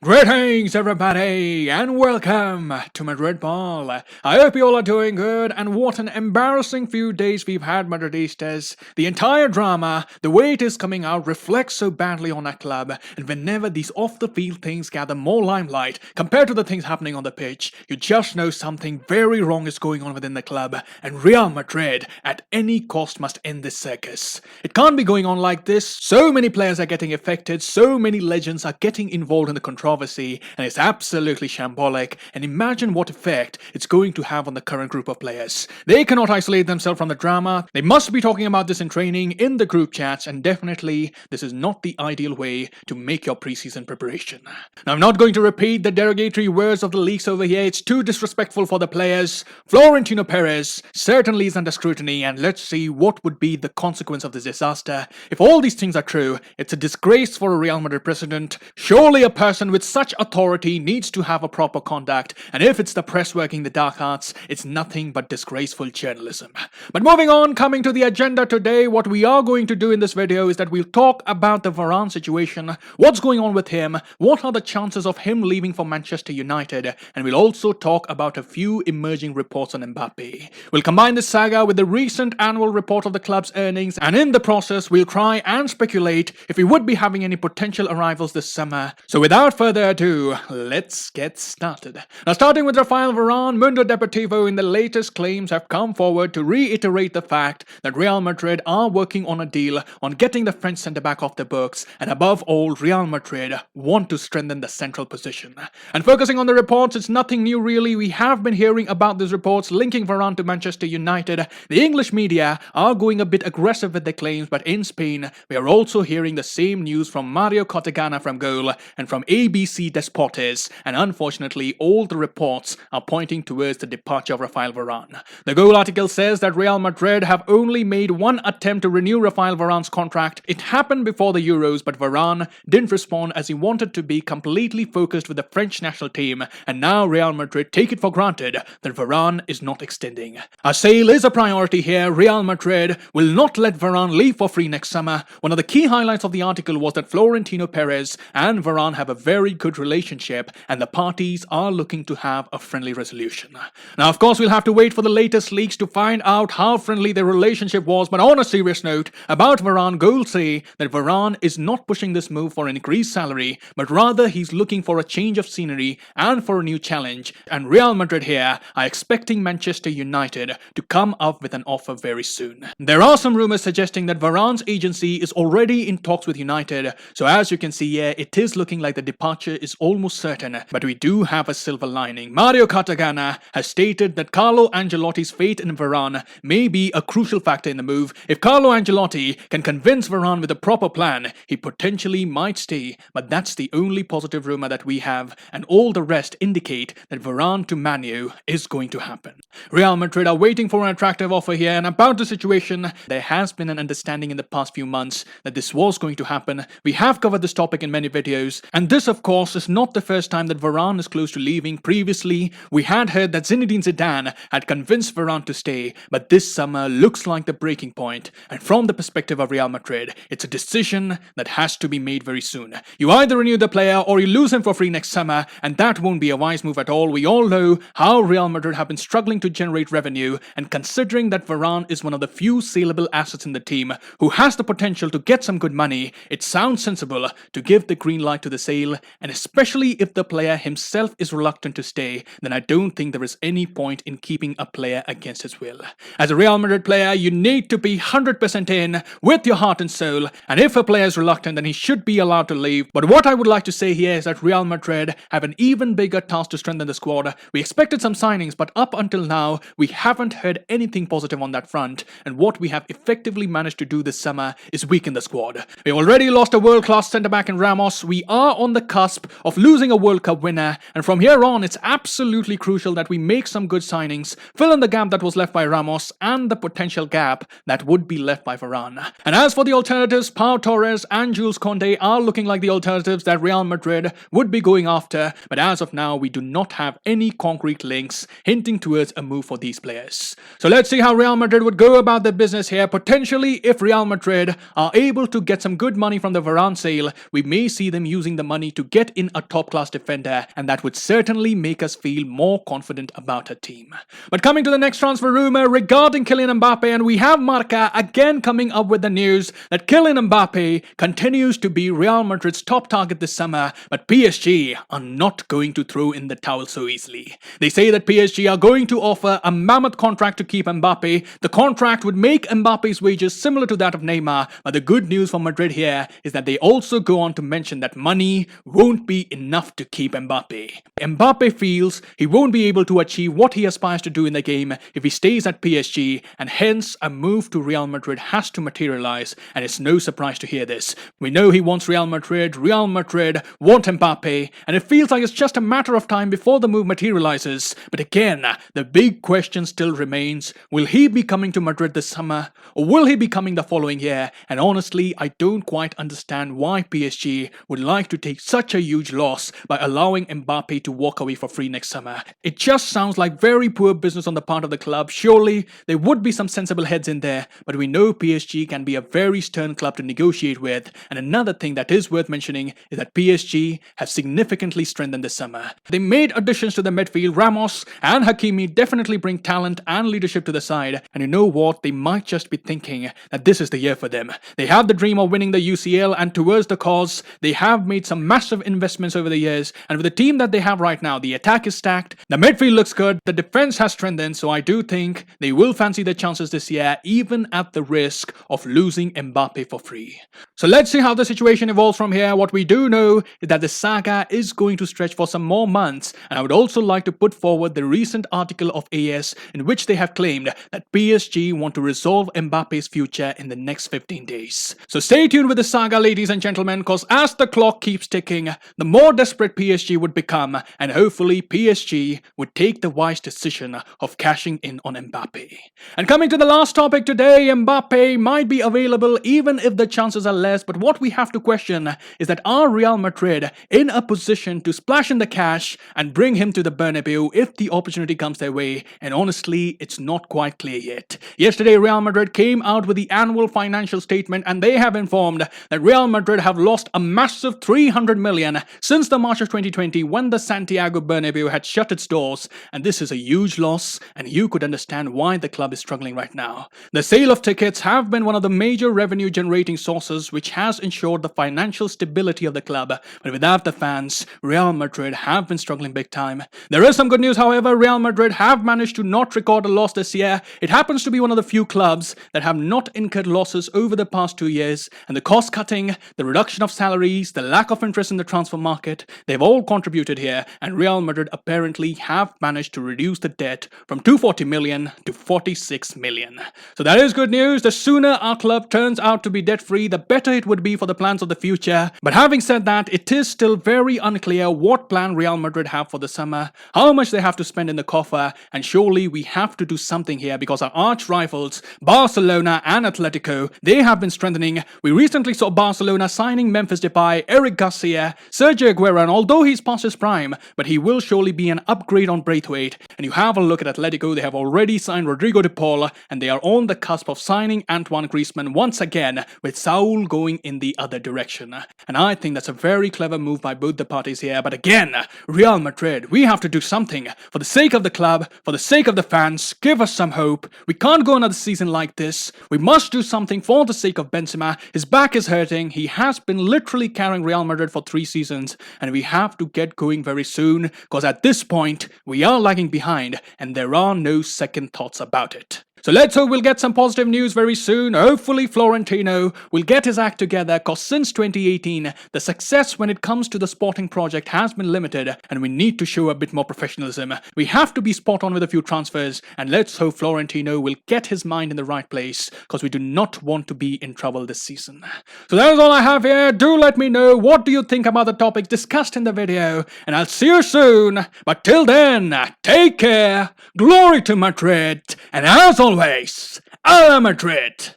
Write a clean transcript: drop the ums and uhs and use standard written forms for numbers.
Greetings everybody and welcome to Madrid Ball. I hope you all are doing good, and what an embarrassing few days we've had, Madridistas. The entire drama, the way it is coming out, reflects so badly on our club, and whenever these off-the-field things gather more limelight compared to the things happening on the pitch, you just know something very wrong is going on within the club, and Real Madrid at any cost must end this circus. It can't be going on like this. So many players are getting affected, so many legends are getting involved in the controversy, and it's absolutely shambolic, and imagine what effect it's going to have on the current group of players. They cannot isolate themselves from the drama. They must be talking about this in training, in the group chats, and definitely this is not the ideal way to make your preseason preparation. Now, I'm not going to repeat the derogatory words of the leaks over here. It's too disrespectful for the players. Florentino Perez certainly is under scrutiny, and let's see what would be the consequence of this disaster. If all these things are true, it's a disgrace for a Real Madrid president. Surely a person with such authority needs to have a proper conduct, and if it's the press working the dark arts, it's nothing but disgraceful journalism. But moving on, coming to the agenda today, what we are going to do in this video is that we'll talk about the Varane situation, what's going on with him, what are the chances of him leaving for Manchester United, and we'll also talk about a few emerging reports on Mbappe. We'll combine this saga with the recent annual report of the club's earnings, and in the process, we'll try and speculate if we would be having any potential arrivals this summer. So without further ado, let's get started. Now, starting with Raphael Varane, Mundo Deportivo in the latest claims have come forward to reiterate the fact that Real Madrid are working on a deal on getting the French centre-back off the books, and above all, Real Madrid want to strengthen the central position. And focusing on the reports, it's nothing new really. We have been hearing about these reports linking Varane to Manchester United. The English media are going a bit aggressive with their claims, but in Spain, we are also hearing the same news from Mario Cortegana from Goal and from ABC Deportes, and unfortunately all the reports are pointing towards the departure of Raphael Varane. The Goal article says that Real Madrid have only made one attempt to renew Raphael Varane's contract. It happened before the Euros, but Varane didn't respond as he wanted to be completely focused with the French national team, and now Real Madrid take it for granted that Varane is not extending. A sale is a priority here. Real Madrid will not let Varane leave for free next summer. One of the key highlights of the article was that Florentino Perez and Varane have a very good relationship, and the parties are looking to have a friendly resolution. Now, of course, we'll have to wait for the latest leaks to find out how friendly their relationship was, but on a serious note about Varane, Goal say that Varane is not pushing this move for an increased salary, but rather he's looking for a change of scenery and for a new challenge, and Real Madrid here are expecting Manchester United to come up with an offer very soon. There are some rumors suggesting that Varane's agency is already in talks with United, so as you can see here, it is looking like the departure is almost certain, but we do have a silver lining. Mario Cortegana has stated that Carlo Ancelotti's faith in Varane may be a crucial factor in the move. If Carlo Ancelotti can convince Varane with a proper plan, he potentially might stay, but that's the only positive rumor that we have, and all the rest indicate that Varane to Man U is going to happen. Real Madrid are waiting for an attractive offer here, and about the situation, there has been an understanding in the past few months that this was going to happen. We have covered this topic in many videos, and this of course is not the first time that Varane is close to leaving. Previously, we had heard that Zinedine Zidane had convinced Varane to stay, but this summer looks like the breaking point, and from the perspective of Real Madrid, it's a decision that has to be made very soon. You either renew the player or you lose him for free next summer, and that won't be a wise move at all. We all know how Real Madrid have been struggling to generate revenue, and considering that Varane is one of the few saleable assets in the team who has the potential to get some good money, it sounds sensible to give the green light to the sale, and especially if the player himself is reluctant to stay, then I don't think there is any point in keeping a player against his will. As a Real Madrid player, you need to be 100% in with your heart and soul, and if a player is reluctant, then he should be allowed to leave. But what I would like to say here is that Real Madrid have an even bigger task to strengthen the squad. We expected some signings, but up until now, we haven't heard anything positive on that front, and what we have effectively managed to do this summer is weaken the squad. We've already lost a world-class centre-back in Ramos. We are on the cusp of losing a World Cup winner, and from here on, it's absolutely crucial that we make some good signings, fill in the gap that was left by Ramos, and the potential gap that would be left by Varane. And as for the alternatives, Pau Torres and Jules Koundé are looking like the alternatives that Real Madrid would be going after, but as of now, we do not have any concrete links hinting towards a move for these players. So let's see how Real Madrid would go about their business here. Potentially, if Real Madrid are able to get some good money from the Varane sale, we may see them using the money to get in a top-class defender, and that would certainly make us feel more confident about our team. But coming to the next transfer rumor regarding Kylian Mbappe, and we have Marca again coming up with the news that Kylian Mbappe continues to be Real Madrid's top target this summer, but PSG are not going to throw in the towel so easily. They say that PSG are going to offer a mammoth contract to keep Mbappe. The contract would make Mbappe's wages similar to that of Neymar, but the good news for Madrid here is that they also go on to mention that money won't be enough to keep Mbappe. Mbappe feels he won't be able to achieve what he aspires to do in the game if he stays at PSG, and hence a move to Real Madrid has to materialize, and it's no surprise to hear this. We know he wants Real Madrid want Mbappe, and it feels like it's just a matter of time before the move materializes. But again, the big question still remains, will he be coming to Madrid this summer, or will he be coming the following year? And honestly, I don't quite understand why PSG would like to take such a huge loss by allowing Mbappe to walk away for free next summer. It just sounds like very poor business on the part of the club. Surely there would be some sensible heads in there, but we know PSG can be a very stern club to negotiate with. And another thing that is worth mentioning is that PSG have significantly strengthened this summer. They made additions to the midfield. Ramos and Hakimi definitely bring talent and leadership to the side, and you know what, they might just be thinking that this is the year for them. They have the dream of winning the UCL, and towards the cause, they have made some massive investments over the years, and with the team that they have right now, the attack is stacked, the midfield looks good, the defense has strengthened, so I do think they will fancy their chances this year, even at the risk of losing Mbappe for free. So let's see how the situation evolves from here. What we do know is that the saga is going to stretch for some more months, and I would also like to put forward the recent article of AS in which they have claimed that PSG want to resolve Mbappe's future in the next 15 days. So stay tuned with the saga, ladies and gentlemen, because as the clock keeps ticking, the more desperate PSG would become, and hopefully PSG would take the wise decision of cashing in on Mbappe. And coming to the last topic today, Mbappe might be available even if the chances are less, but what we have to question is that are Real Madrid in a position to splash in the cash and bring him to the Bernabeu if the opportunity comes their way? And honestly, it's not quite clear yet. Yesterday, Real Madrid came out with the annual financial statement, and they have informed that Real Madrid have lost a massive 300 million since the March of 2020 when the Santiago Bernabeu had shut its doors, and this is a huge loss, and you could understand why the club is struggling right now. The sale of tickets have been one of the major revenue generating sources which has ensured the financial stability of the club, but without the fans, Real Madrid have been struggling big time. There is some good news, however. Real Madrid have managed to not record a loss this year. It happens to be one of the few clubs that have not incurred losses over the past 2 years, and the cost cutting, the reduction of salaries, the lack of interest in the transfer market, they've all contributed here, and Real Madrid apparently have managed to reduce the debt from 240 million to 46 million. So that is good news. The sooner our club turns out to be debt free, the better it would be for the plans of the future. But having said that, it is still very unclear what plan Real Madrid have for the summer, how much they have to spend in the coffer, and surely we have to do something here because our arch rivals Barcelona and Atletico, they have been strengthening. We recently saw Barcelona signing Memphis Depay, Eric Garcia, Sergio Aguero, and although he's past his prime, but he will surely be an upgrade on Braithwaite. And you have a look at Atletico, they have already signed Rodrigo de Paul, and they are on the cusp of signing Antoine Griezmann once again, with Saul going in the other direction. And I think that's a very clever move by both the parties here. But again, Real Madrid, we have to do something for the sake of the club, for the sake of the fans. Give us some hope. We can't go another season like this. We must do something for the sake of Benzema. His back is hurting. He has been literally carrying Real Madrid for 3 seasons, and we have to get going very soon because at this point we are lagging behind and there are no second thoughts about it. So let's hope we'll get some positive news very soon. Hopefully Florentino will get his act together, because since 2018, the success when it comes to the sporting project has been limited, and we need to show a bit more professionalism. We have to be spot on with a few transfers, and let's hope Florentino will get his mind in the right place, because we do not want to be in trouble this season. So that is all I have here. Do let me know what do you think about the topics discussed in the video, and I'll see you soon. But till then, take care, glory to Madrid, and as always, a la Madrid!